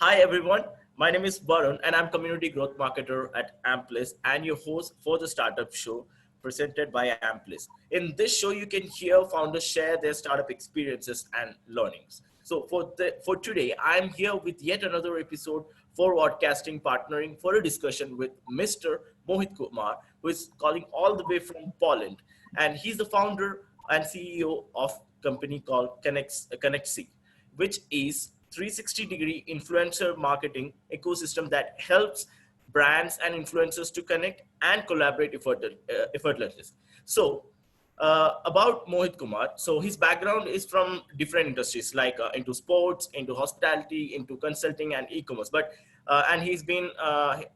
Hi everyone, my name is Varun and I'm community growth marketer at Ampliz and your host for the startup show presented by Ampliz. In this show, you can hear founders share their startup experiences and learnings. So for today, I'm here with yet another episode for Vodcasting partnering for a discussion with Mr. Mohit Kumar, who is calling all the way from Poland, and he's the founder and CEO of a company called Connecsi, which is 360-degree influencer marketing ecosystem that helps brands and influencers to connect and collaborate effortlessly. So, about Mohit Kumar, so his background is from different industries like into sports, into hospitality, into consulting and e-commerce. But and he's been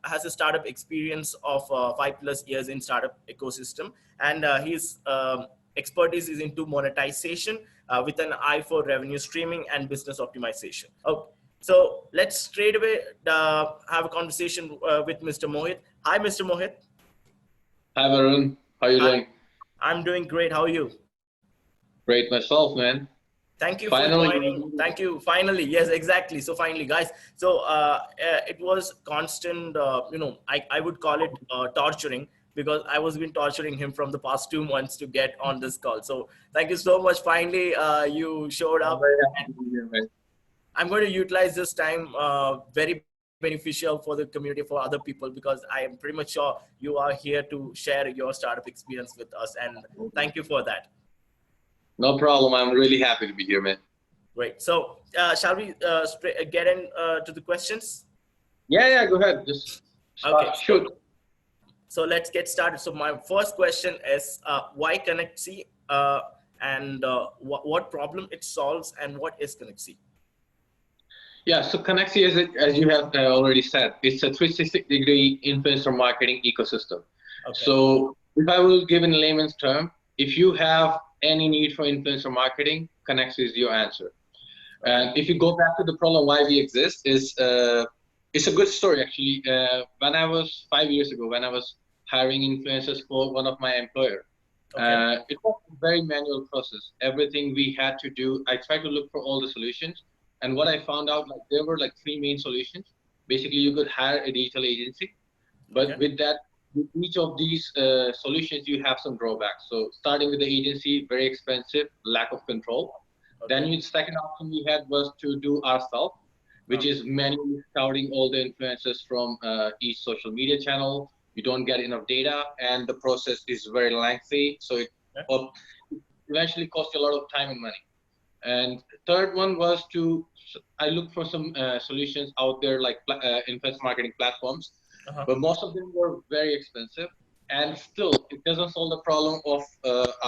has a startup experience of 5+ years in startup ecosystem, and his expertise is into monetization with an eye for revenue streaming and business optimization. Okay, so let's straight away have a conversation with Mr. Mohit. Hi, Mr. Mohit. Hi, Varun. How you Hi, doing? I'm doing great. How are you? Great myself, man. Thank you for Finally. joining. Thank you. Finally, yes, exactly. So finally, guys. So it was constant. I would call it torturing because I was been torturing him from the past 2 months to get on this call. So thank you so much. Finally, you showed I'm up. very happy to be here, man. I'm going to utilize this time very beneficial for the community, for other people, because I am pretty much sure you are here to share your startup experience with us, and thank you for that. No problem. I'm really happy to be here, man. Great. So shall we get in to the questions? Yeah, go ahead. Just Okay. start. Shoot. So let's get started. So my first question is why Connecsi, and what problem it solves, and what is Connecsi? Yeah, so Connecsi, as you have already said, it's a 360-degree influencer marketing ecosystem. Okay. So if I will give in layman's term, if you have any need for influencer marketing, Connecsi is your answer. And if you go back to the problem why we exist, it's a good story actually. When I was 5 years ago, when I was hiring influencers for one of my employer, Okay. it was a very manual process. Everything we had to do, I tried to look for all the solutions, and what I found out, like there were like three main solutions. Basically, you could hire a digital agency, but Okay. with that, with each of these solutions, you have some drawbacks. So starting with the agency, very expensive, lack of control. Then Okay. the second option we had was to do ourselves, which Uh, is manually scouting all the influencers from each social media channel. You don't get enough data, and the process is very lengthy. So it okay. uh, eventually costs you a lot of time and money. And third one was I looked for some solutions out there like influence marketing platforms, Uh-huh. but most of them were very expensive, and still it doesn't solve the problem of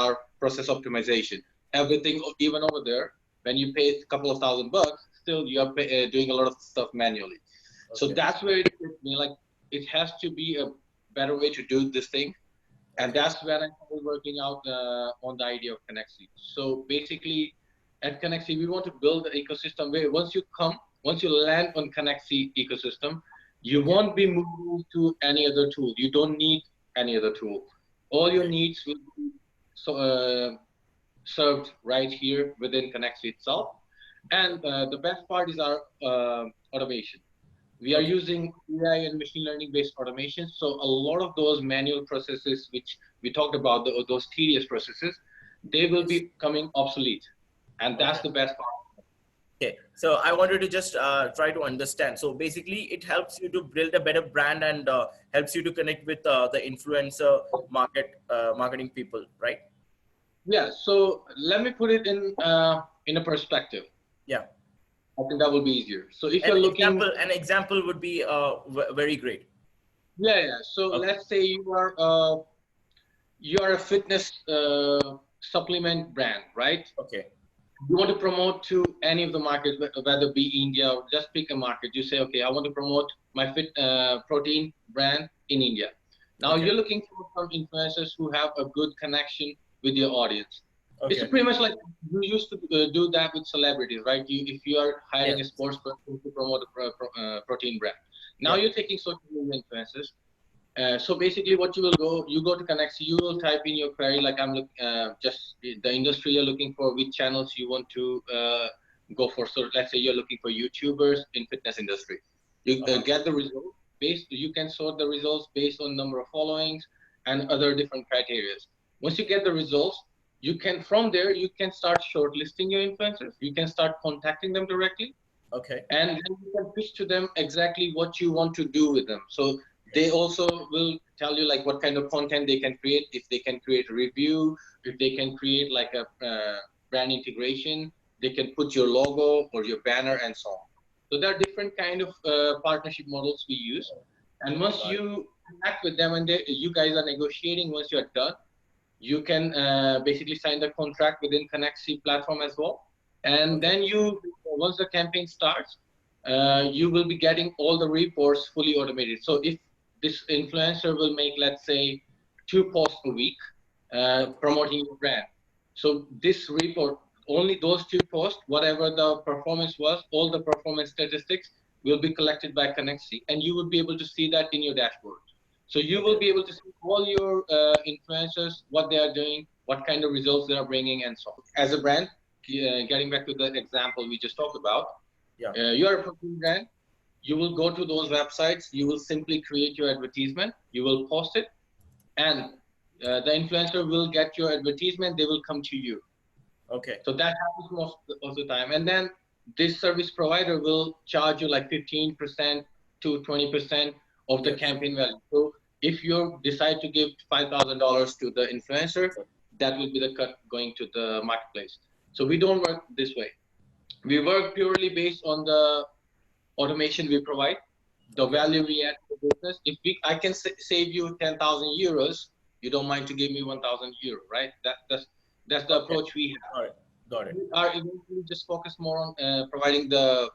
our process optimization. Everything, even over there, when you pay a couple of $1,000, still you are doing a lot of stuff manually. So Okay. that's where it hit me. Like it has to be a better way to do this thing, and Okay. that's when I started working out on the idea of Connexi. So basically, at Connexi, we want to build an ecosystem where once you land on Connexi ecosystem, you Okay. won't be moving to any other tool. You don't need any other tool. All your Okay. needs will be so, served right here within Connexi itself. And the best part is our automation. We are Okay. using AI and machine learning based automation. So a lot of those manual processes, which we talked about, those tedious processes, they will Yes. be coming obsolete. And that's Okay. the best part. Okay. So I wanted to just try to understand. So basically, it helps you to build a better brand and helps you to connect with the influencer marketing people, right? Yeah. So let me put it in a perspective. Yeah. I think that will be easier. So if you're looking, An example would be very great. yeah. So Okay. let's say you are a fitness supplement brand, right? Okay. You want to promote to any of the markets, whether it be India or just pick a market. You say, okay, I want to promote my fit protein brand in India. Now Okay. you're looking for some influencers who have a good connection with your audience. It's Okay. pretty much like you used to do that with celebrities, right? If you are hiring a Yes. sports person to promote a protein brand, now Yeah. you're taking social media influencers. So basically, what you go to Connects, you will type in your query like I'm just the industry you're looking for, which channels you want to go for, so let's say you're looking for YouTubers in fitness industry. You get the results you can sort the results based on number of followings and other different criteria. Once you get the results, you can, from there, you can start shortlisting your influencers. You can start contacting them directly. Okay. And then you can pitch to them exactly what you want to do with them. So they also will tell you like what kind of content they can create, if they can create a review, if they can create like a brand integration, they can put your logo or your banner and so on. So there are different kind of partnership models we use. And once you connect with them and you guys are negotiating, once you're done, you can basically sign the contract within Connecsi platform as well. And then once the campaign starts, you will be getting all the reports fully automated. So if this influencer will make, let's say, 2 posts a week promoting your brand. So this report, only those 2 posts, whatever the performance was, all the performance statistics will be collected by Connecsi, and you will be able to see that in your dashboard. So you will be able to see all your influencers, what they are doing, what kind of results they are bringing, and so on. As a brand, getting back to the example we just talked about, you are a protein brand. You will go to those websites. You will simply create your advertisement. You will post it, and the influencer will get your advertisement. They will come to you. Okay. So that happens most of the time. And then this service provider will charge you like 15% to 20% of the campaign value. So if you decide to give $5,000 to the influencer, that will be the cut going to the marketplace. So we don't work this way. We work purely based on the automation we provide, the value we add to the business. If I can save you 10,000 euros, you don't mind to give me 1,000 euro, right? That's the approach we have. Got it. We are eventually just focused more on providing the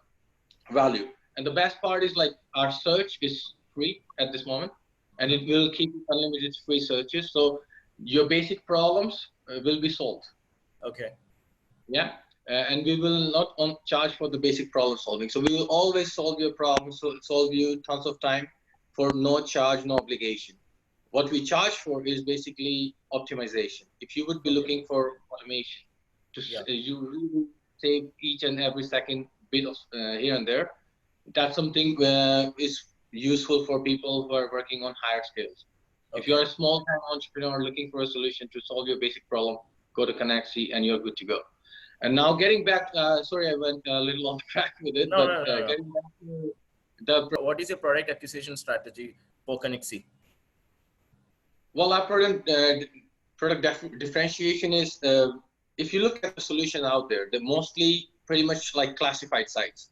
value. And the best part is like our search is free at this moment, and it will keep unlimited free searches. So your basic problems will be solved. Okay. Yeah. And we will not charge for the basic problem solving. So we will always solve your problems, solve you tons of time for no charge, no obligation. What we charge for is basically optimization. If you would be looking for automation, you really save each and every second bit of here and there. That's something is useful for people who are working on higher scales. If you're a small-time entrepreneur looking for a solution to solve your basic problem, go to Connecsi and you're good to go. And now getting back, sorry, I went a little off track with it, getting back to what is your product acquisition strategy for Connecsi? Well, our product differentiation is, if you look at the solution out there, they're mostly pretty much like classified sites,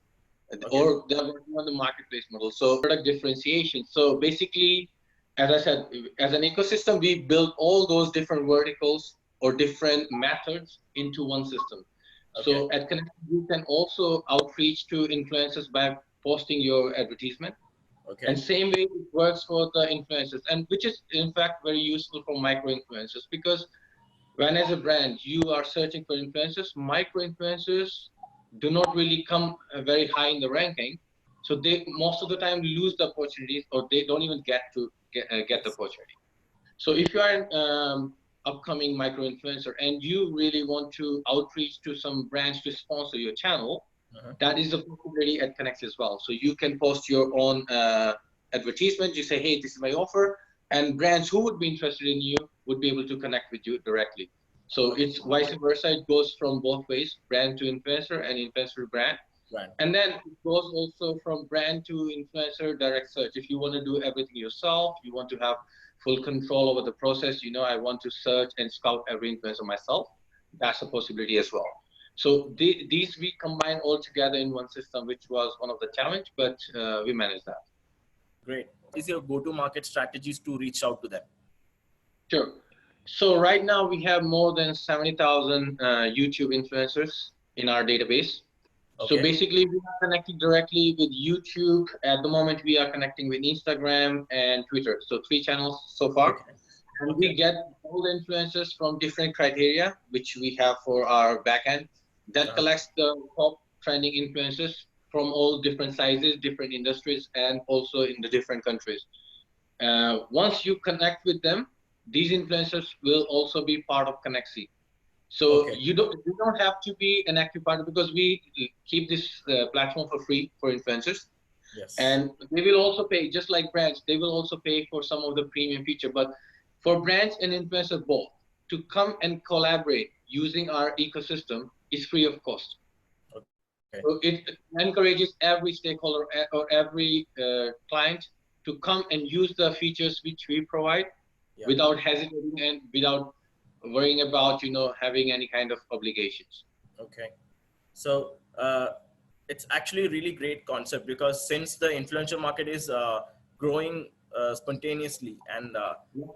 or they're working on the marketplace model. So product differentiation. So basically, as I said, as an ecosystem, we build all those different verticals or different methods into one system. So at Connect, you can also outreach to influencers by posting your advertisement. And same way it works for the influencers, and which is in fact very useful for micro influencers, because when as a brand you are searching for influencers, micro influencers do not really come very high in the ranking. So they most of the time lose the opportunities, or they don't even get the opportunity. So if you are an upcoming micro influencer and you really want to outreach to some brands to sponsor your channel, that is a possibility at Connects as well. So you can post your own advertisement. You say, hey, this is my offer. And brands who would be interested in you would be able to connect with you directly. So it's vice versa. It goes from both ways, brand to influencer and influencer to brand. And then it goes also from brand to influencer direct search. If you want to do everything yourself, you want to have full control over the process, I want to search and scout every influencer myself, that's a possibility as well. So these we combine all together in one system, which was one of the challenge, but we managed that. Great. What is your go-to-market strategies to reach out to them? Sure. So right now we have more than 70,000 YouTube influencers in our database. So basically we are connecting directly with YouTube. At the moment we are connecting with Instagram and Twitter. So 3 channels so far. And we get all the influencers from different criteria, which we have for our backend. That collects the top trending influencers from all different sizes, different industries, and also in the different countries. Once you connect with them, these influencers will also be part of Connecsi. So Okay. you don't have to be an active partner, because we keep this platform for free for influencers, Yes. and they will also pay, just like brands. They will also pay for some of the premium feature. But for brands and influencers both to come and collaborate using our ecosystem is free of cost. Okay. So it encourages every stakeholder or every client to come and use the features which we provide Yeah. without hesitating and without worrying about having any kind of obligations. Okay. So it's actually a really great concept, because since the influencer market is growing spontaneously, and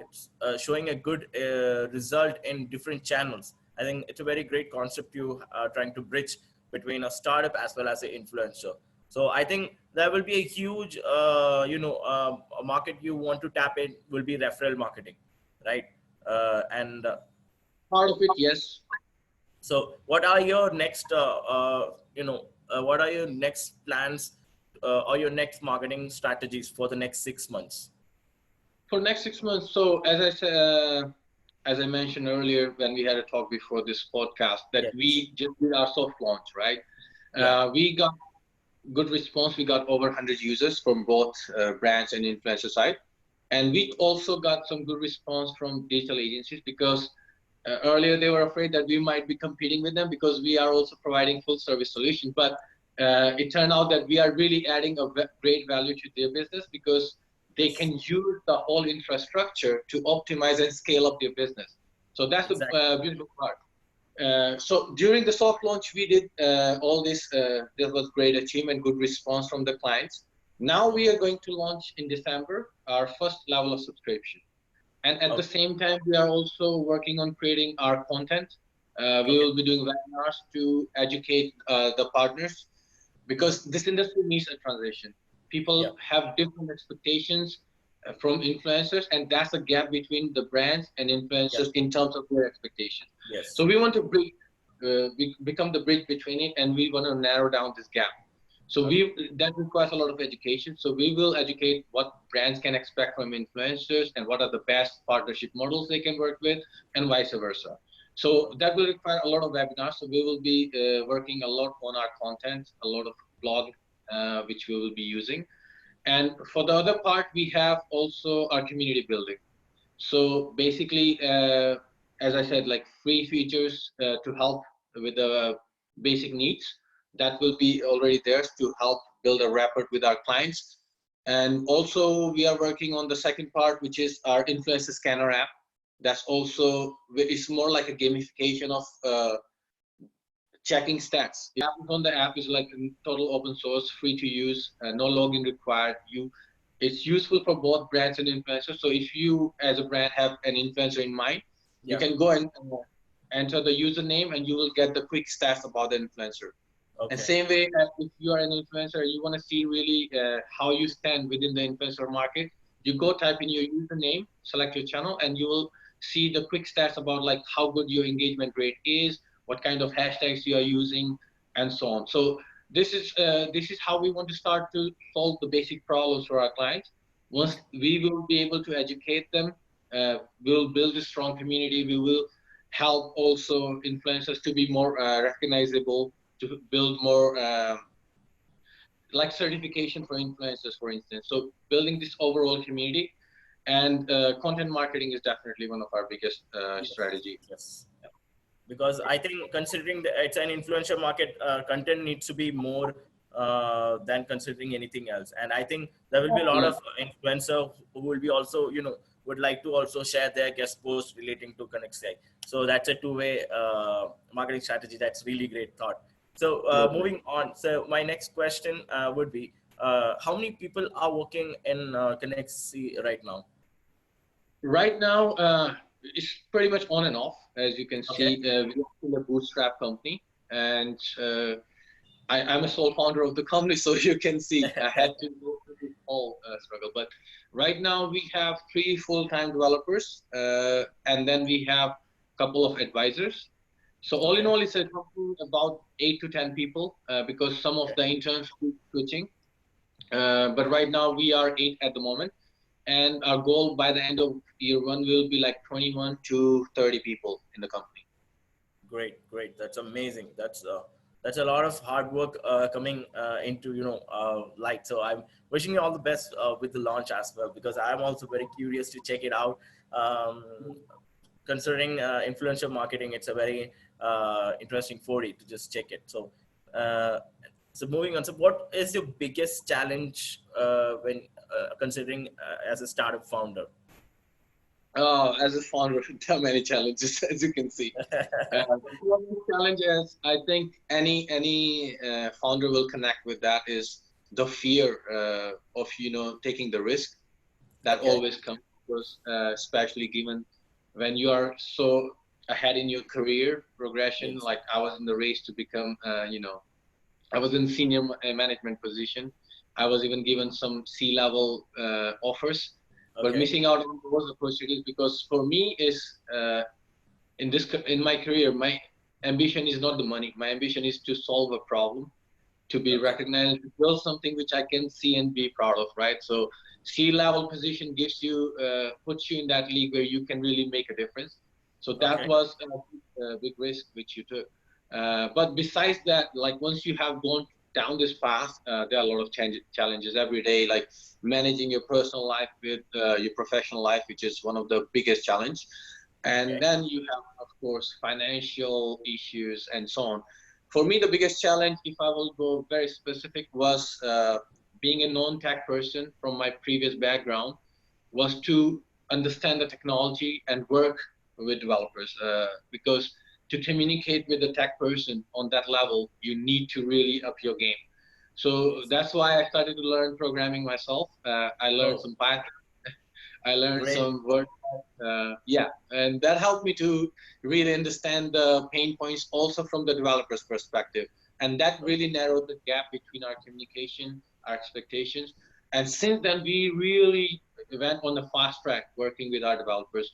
it's showing a good result in different channels, I think it's a very great concept you are trying to bridge between a startup as well as an influencer. So I think there will be a huge, a market you want to tap in will be referral marketing, right? And Part of it, yes. So, what are your next, what are your next plans or your next marketing strategies for the next 6 months? For next 6 months, so as I mentioned earlier when we had a talk before this podcast, that Yes. we just did our soft launch, right? Yeah. We got good response. We got over 100 users from both brands and influencer side, and we also got some good response from digital agencies, because earlier they were afraid that we might be competing with them, because we are also providing full service solutions. But it turned out that we are really adding a great value to their business, because they Yes. can use the whole infrastructure to optimize and scale up their business. So that's the Exactly. beautiful part. So during the soft launch, we did all this. There was great achievement, good response from the clients. Now we are going to launch in December our first level of subscription. And at the Okay. same time, we are also working on creating our content. We Okay. will be doing webinars to educate the partners, because this industry needs a transition. Yeah. People have different expectations from influencers, and that's a gap between the brands and Yeah. influencers in terms of their expectations. So Yes. we want to become the bridge between it, and we want to narrow down this gap. So Okay. that requires a lot of education. So we will educate what brands can expect from influencers and what are the best partnership models they can work with, and vice versa. So Okay. that will require a lot of webinars. So we will be working a lot on our content, a lot of blog, which we will be using. And for the other part, we have also our community building. So basically, as I said, like free features to help with the basic needs, that will be already there to help build a rapport with our clients. And also, we are working on the second part, which is our influencer scanner app. That's also, it's more like a gamification of checking stats. The app on the app is like total open source, free to use, no login required. It's useful for both brands and influencers. So if you, as a brand, have an influencer in mind, you Yeah. can go and enter the username, and you will get the quick stats about the influencer. And Okay. same way as if you are an influencer, you want to see really how you stand within the influencer market. You go type in your username, select your channel, and you will see the quick stats about like how good your engagement rate is, what kind of hashtags you are using, and so on. So this is how we want to start to solve the basic problems for our clients. Once we will be able to educate them, we'll build a strong community. We will help also influencers to be more recognizable, to build more like certification for influencers, for instance. So building this overall community, and content marketing is definitely one of our biggest Yes. strategy. Yes. Because I think considering that it's an influencer market, content needs to be more than considering anything else. And I think there will be a lot Yeah. of influencer who will be also, would like to also share their guest posts relating to Connecsi. So that's a two-way marketing strategy. That's really great thought. So moving on. So my next question would be, how many people are working in Connecsi right now? Right now, it's pretty much on and off. As you can Okay. see, we're a bootstrap company, and I'm a sole founder of the company, so you can see I had to go through this whole struggle. But right now, we have 3 full-time developers, and then we have a couple of advisors. So all in Okay. all, it's a company about 8 to 10 people, because some of Okay. the interns keep switching. But right now, we are 8 at the moment, and our goal by the end of year one will be like 21 to 30 people in the company. Great, great. That's amazing. That's a lot of hard work coming into light. So I'm wishing you all the best with the launch as well, because I'm also very curious to check it out. Um, Considering influencer marketing, it's a very interesting 40 to just check it. Uh, so moving on. So what is your biggest challenge when considering as a startup founder? As a founder, there are many challenges, as you can see. One of the challenges I think any founder will connect with that is the fear of taking the risk that Okay. always comes, because especially given when you are so ahead in your career progression. Yes. Like I was in the race to become, I was in senior management position. I was even given some C-level offers, but Okay. missing out on those opportunities because for me is in my career, my ambition is not the money. My ambition is to solve a problem, to be Okay. recognized, to build something which I can see and be proud of, right? So C-level position gives you, puts you in that league where you can really make a difference. So that Okay. was a big risk which you took. But besides that, like once you have gone down this path, there are a lot of challenges every day, like managing your personal life with your professional life, which is one of the biggest challenge. And Okay. then you have, of course, financial issues and so on. For me, the biggest challenge, if I will go very specific, was being a non-tech person from my previous background, was to understand the technology and work with developers. Because to communicate with the tech person on that level, you need to really up your game. So Yes. that's why I started to learn programming myself. I learned Oh, some Python. I learned great. some word. Yeah, and that helped me to really understand the pain points also from the developer's perspective. And that really narrowed the gap between our communication, our expectations. And since then, we really went on a fast track working with our developers.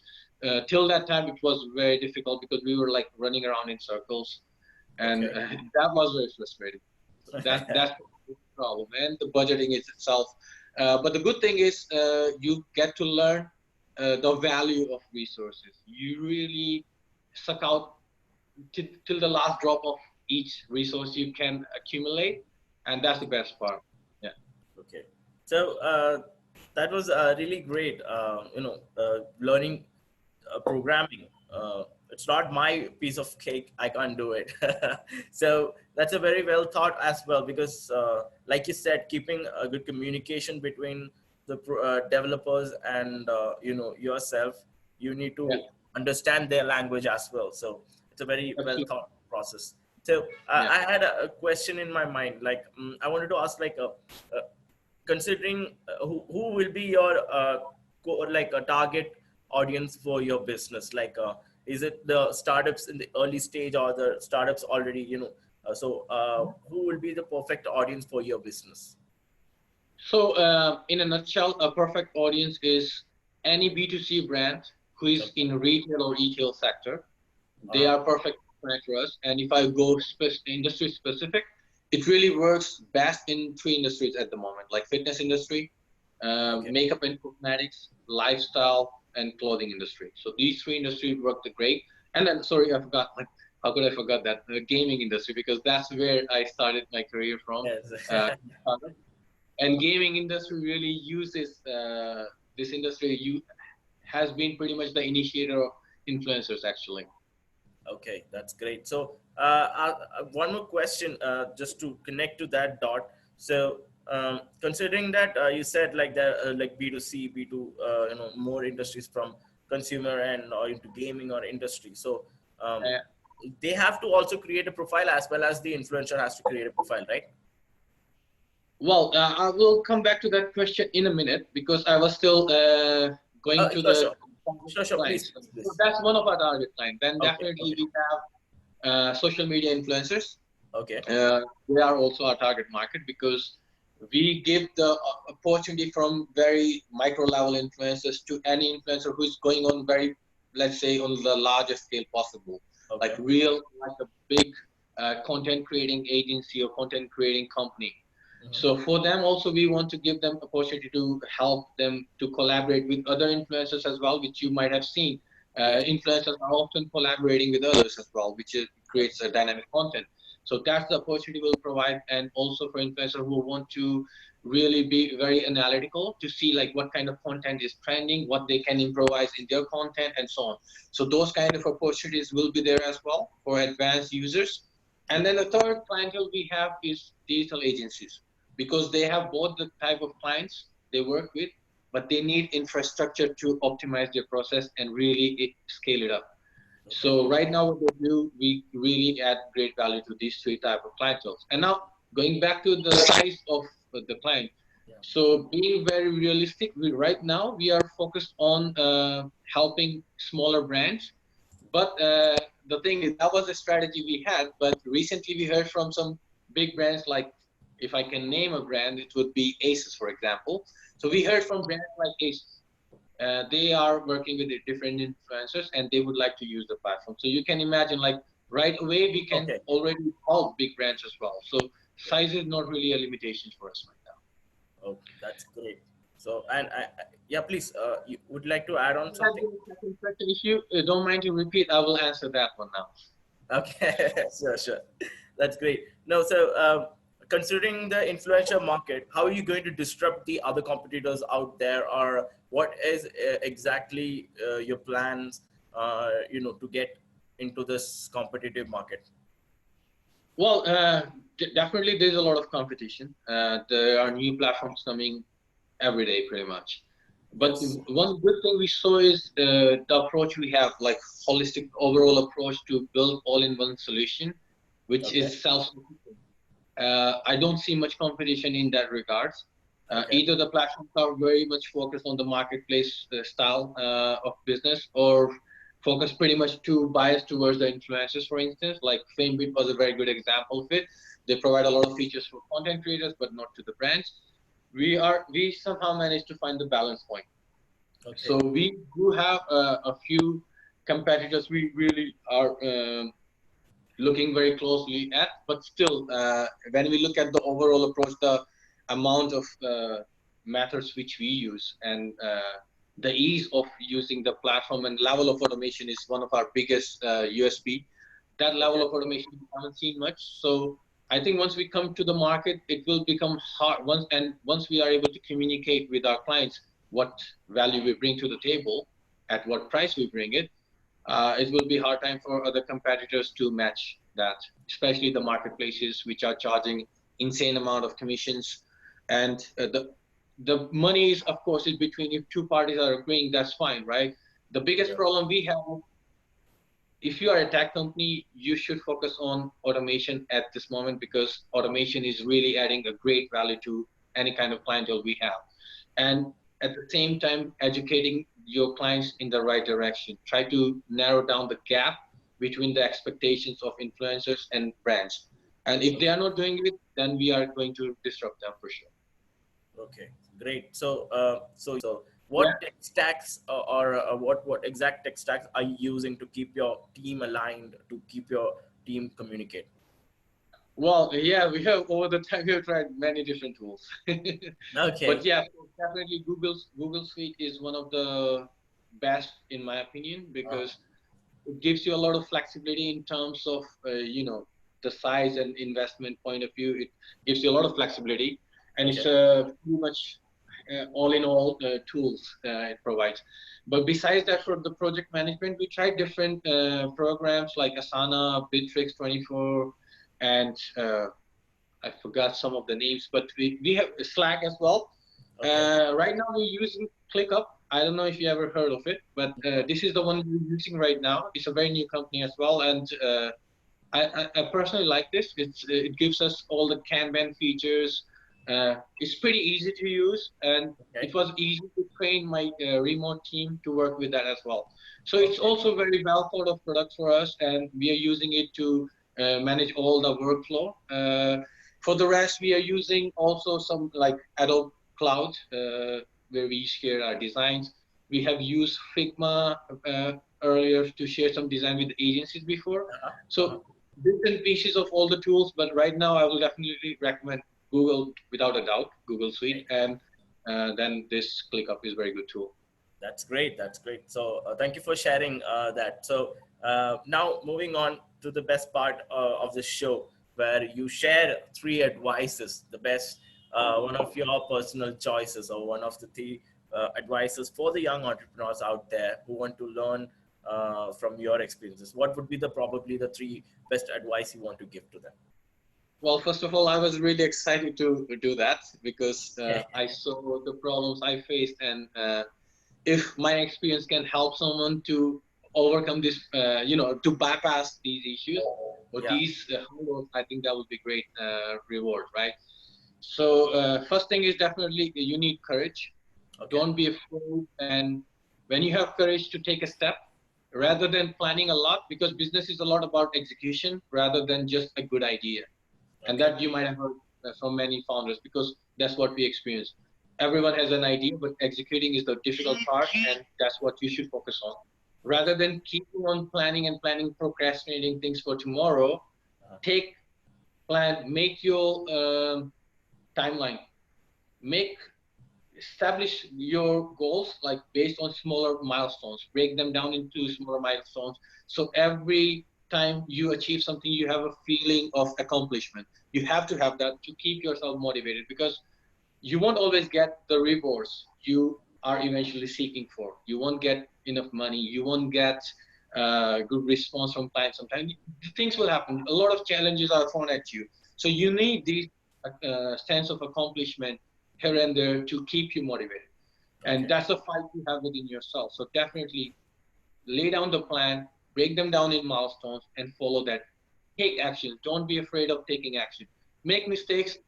Till that time, it was very difficult because we were like running around in circles, and Okay. that was very frustrating. So that's the problem, and the budgeting is itself. But the good thing is you get to learn the value of resources. You really suck out till the last drop of each resource you can accumulate, and that's the best part. Yeah. Okay. So that was really great. Learning programming. It's not my piece of cake. I can't do it. So that's a very well thought as well, because, like you said, keeping a good communication between the developers and yourself, you need Yeah. to understand their language as well. So it's a very well Absolutely. thought process. So Yeah. I had a question in my mind. Like, I wanted to ask, like, considering who will be your like a target audience for your business, like is it the startups in the early stage or the startups already, who will be the perfect audience for your business? So, in a nutshell, a perfect audience is any B2C brand who is Okay. in retail or retail sector. They Uh-huh. are perfect for us. And if I go industry specific, it really works best in three industries at the moment, like fitness industry, Okay. makeup and cosmetics, lifestyle, and clothing industry. So these three industries work the great. And then, sorry, I forgot. Like, how could I forget that the gaming industry, because that's where I started my career from. Yes. Uh, and gaming industry really uses this industry. Has been pretty much the initiator of influencers, actually. Okay, that's great. So, one more question, just to connect to that dot. So, considering that you said like the like B two C, B two, more industries from consumer and or into gaming or industry. So, um, they have to also create a profile as well as the influencer has to create a profile, right? Well, I will come back to that question in a minute because I was still going to Sure, the sure, target sure, sure. Please, clients. please, So please. that's one of our target clients. Then Okay, definitely okay, we have social media influencers. okay, They are also our target market because we give the opportunity from very micro level influencers to any influencer who's going on very, let's say, on the largest scale possible, like okay. like a big content creating agency or content creating company. Hmm. So for them also, we want to give them opportunity to help them to collaborate with other influencers as well, which you might have seen. Yes. Influencers are often collaborating with others as well, which creates a dynamic content. So that's the opportunity we'll provide, and also for influencers who want to really be very analytical to see like what kind of content is trending, what they can improvise in their content, and so on. So those kind of opportunities will be there as well for advanced users. And then Okay. the third clientele we have is digital agencies, because they have both the type of clients they work with, but they need infrastructure to optimize their process and really scale it up. Okay. So right now what we do, we really add great value to these three type of clientele. And now going back to the size of the client. Yeah. So being very realistic, right now we are focused on helping smaller brands. But the thing is, that was a strategy we had. But recently we heard from some big brands, like if I can name a brand, it would be Asus, for example. So we heard from brands like Asus. They are working with the different influencers and they would like to use the platform. So you can imagine, like right away, we can Okay. already help big brands as well. So Yeah. size is not really a limitation for us right now. Oh, that's great. So, and yeah, please, you would like to add on something? Second question, if you don't mind to repeat, I will answer that one now. Okay, sure, sure. That's great. No, so considering the influencer market, how are you going to disrupt the other competitors out there, or what is exactly your plans, to get into this competitive market? Well, definitely there's a lot of competition. There are new platforms coming every day, pretty much. But Yes. one good thing we saw is the approach we have, like holistic overall approach to build all-in-one solution, which Okay. is self-sufficient. I don't see much competition in that regards. Okay. Either the platforms are very much focused on the marketplace style of business, or focus pretty much to bias towards the influencers, for instance. Like FameBit was a very good example of it. They provide a lot of features for content creators, but not to the brands. We somehow managed to find the balance point. So Okay. we do have a few competitors we really are looking very closely at, but still, when we look at the overall approach, the amount of methods which we use, and the ease of using the platform and level of automation is one of our biggest USP. That level Okay. of automation we haven't seen much. So I think once we come to the market, it will become hard. Once we are able to communicate with our clients what value we bring to the table, at what price we bring it, it will be hard time for other competitors to match that, especially the marketplaces which are charging insane amount of commissions. And the money is, of course, is between, if two parties are agreeing, that's fine, right? The biggest Yeah. problem we have, if you are a tech company, you should focus on automation at this moment, because automation is really adding a great value to any kind of clientele we have. And at the same time, educating your clients in the right direction. Try to narrow down the gap between the expectations of influencers and brands. And if they Okay. are not doing it, then we are going to disrupt them for sure. Okay, great. So, Yeah. what tech stacks or what exact tech stacks are you using to keep your team aligned, to keep your team communicate? Well, yeah, we have over the time we have tried many different tools. But Okay. yeah, definitely Google Suite is one of the best in my opinion, Uh, because it gives you a lot of flexibility in terms of the size and investment point of view. It gives you a lot of flexibility, and it's okay. pretty much all in all tools it provides. But besides that, for the project management, we tried different programs like Asana, Bitrix 24, and I forgot some of the names, but we have Slack as well. Okay. Right now we're using ClickUp. I don't know if you ever heard of it, but this is the one we're using right now. It's a very new company as well, and I personally like this. It gives us all the Kanban features. It's pretty easy to use, and Okay. it was easy to train my remote team to work with that as well. So it's Okay. also very well thought of product for us, and we are using it to manage all the workflow. For the rest, we are using also some like Adobe Cloud, where we share our designs. We have used Figma earlier to share some design with agencies before. Uh-huh. Uh-huh. So different pieces of all the tools, but right now I will definitely recommend Google without a doubt, Google Suite, Okay. and then this ClickUp is a very good tool. That's great. That's great. So thank you for sharing that. So now moving on to the best part of the show, where you share three advices, the best, one of your personal choices, or one of the three advices for the young entrepreneurs out there who want to learn from your experiences. What would be the probably the three best advice you want to give to them? Well, first of all, I was really excited to do that because I saw the problems I faced, and if my experience can help someone to overcome this, to bypass these issues or Yeah. these hurdles, I think that would be great reward, right? So first thing is definitely you need courage. Okay. Don't be afraid, and when you have courage to take a step, rather than planning a lot, because business is a lot about execution rather than just a good idea, and Okay. that you might have heard from many founders because that's what we experience. Everyone has an idea, but executing is the difficult part, and that's what you should focus on. Rather than keeping on planning and planning, procrastinating things for tomorrow, Uh, take make your timeline, make establish your goals like based on smaller milestones, break them down into smaller milestones, so every time you achieve something you have a feeling of accomplishment. You have to have that to keep yourself motivated, because you won't always get the rewards you are eventually seeking for. You won't get enough money, you won't get good response from clients. Sometimes things will happen, a lot of challenges are thrown at you, so you need these sense of accomplishment here and there to keep you motivated, and okay. that's a fight you have within yourself. So definitely lay down the plan, break them down in milestones, and follow that. Take action. Don't be afraid of taking action. Make mistakes,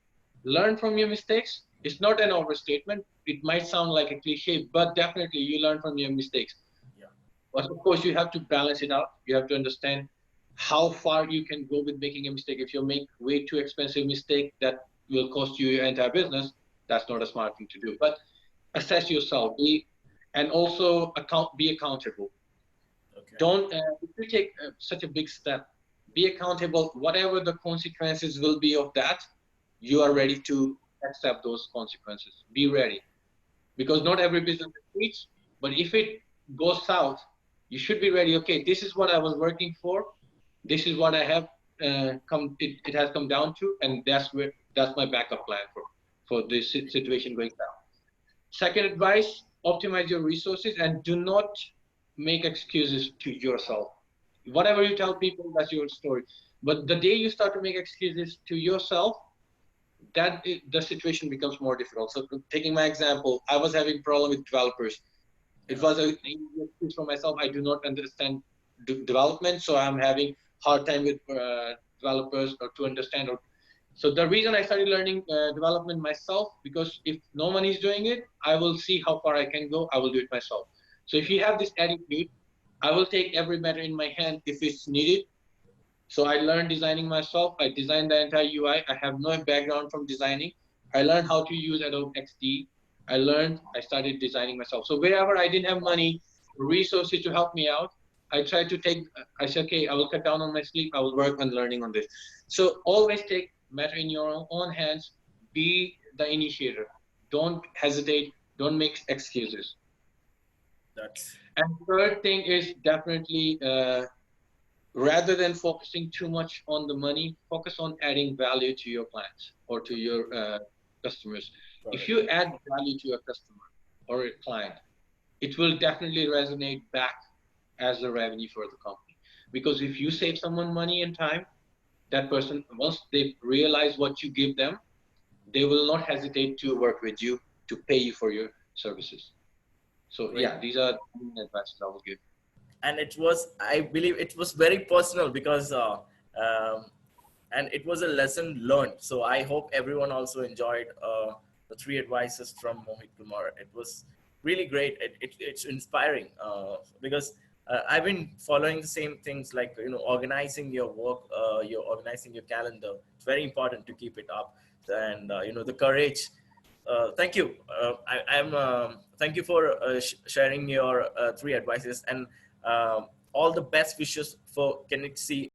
learn from your mistakes. It's not an overstatement. It might sound like a cliche, but definitely you learn from your mistakes. Yeah. But of course, you have to balance it out. You have to understand how far you can go with making a mistake. If you make way too expensive mistake that will cost you your entire business, that's not a smart thing to do. But assess yourself, and also be accountable. Okay. Don't if you take such a big step, be accountable. Whatever the consequences will be of that, you are ready to accept those consequences. Be ready, because not every business succeeds, but if it goes south, you should be ready. Okay, this is what I was working for, this is what I have it has come down to, and that's my backup plan for this situation going south. Second advice, optimize your resources and do not make excuses to yourself. Whatever you tell people, that's your story. But the day you start to make excuses to yourself, the situation becomes more difficult. So taking my example, I was having problem with developers. It Uh-huh. was a excuse for myself. I do not understand development, so I'm having hard time with developers or to understand. So the reason I started learning development myself, because if no one is doing it, I will see how far I can go. I will do it myself. So if you have this attitude, I will take every matter in my hand if it's needed. So I learned designing myself. I designed the entire UI. I have no background from designing. I learned how to use Adobe XD. I started designing myself. So wherever I didn't have money, resources to help me out, I tried to take, I said, okay, I will cut down on my sleep. I will work on learning on this. So always take matter in your own hands. Be the initiator. Don't hesitate. Don't make excuses. That's And third thing is definitely rather than focusing too much on the money, focus on adding value to your clients or to your customers. If correct. you add value to a customer or a client, it will definitely resonate back as a revenue for the company. Because if you save someone money and time, that person, once they realize what you give them, they will not hesitate to work with you to pay you for your services. So Great. yeah, these are the advices I will give. And it was, I believe it was very personal because um, and it was a lesson learned. So I hope everyone also enjoyed the three advices from Mohit Kumar. It was really great. It's inspiring because I've been following the same things, like organizing your work, you're organizing your calendar. It's very important to keep it up, and the courage. Thank you. I'm thank you for sharing your three advices, and all the best wishes for Connecsi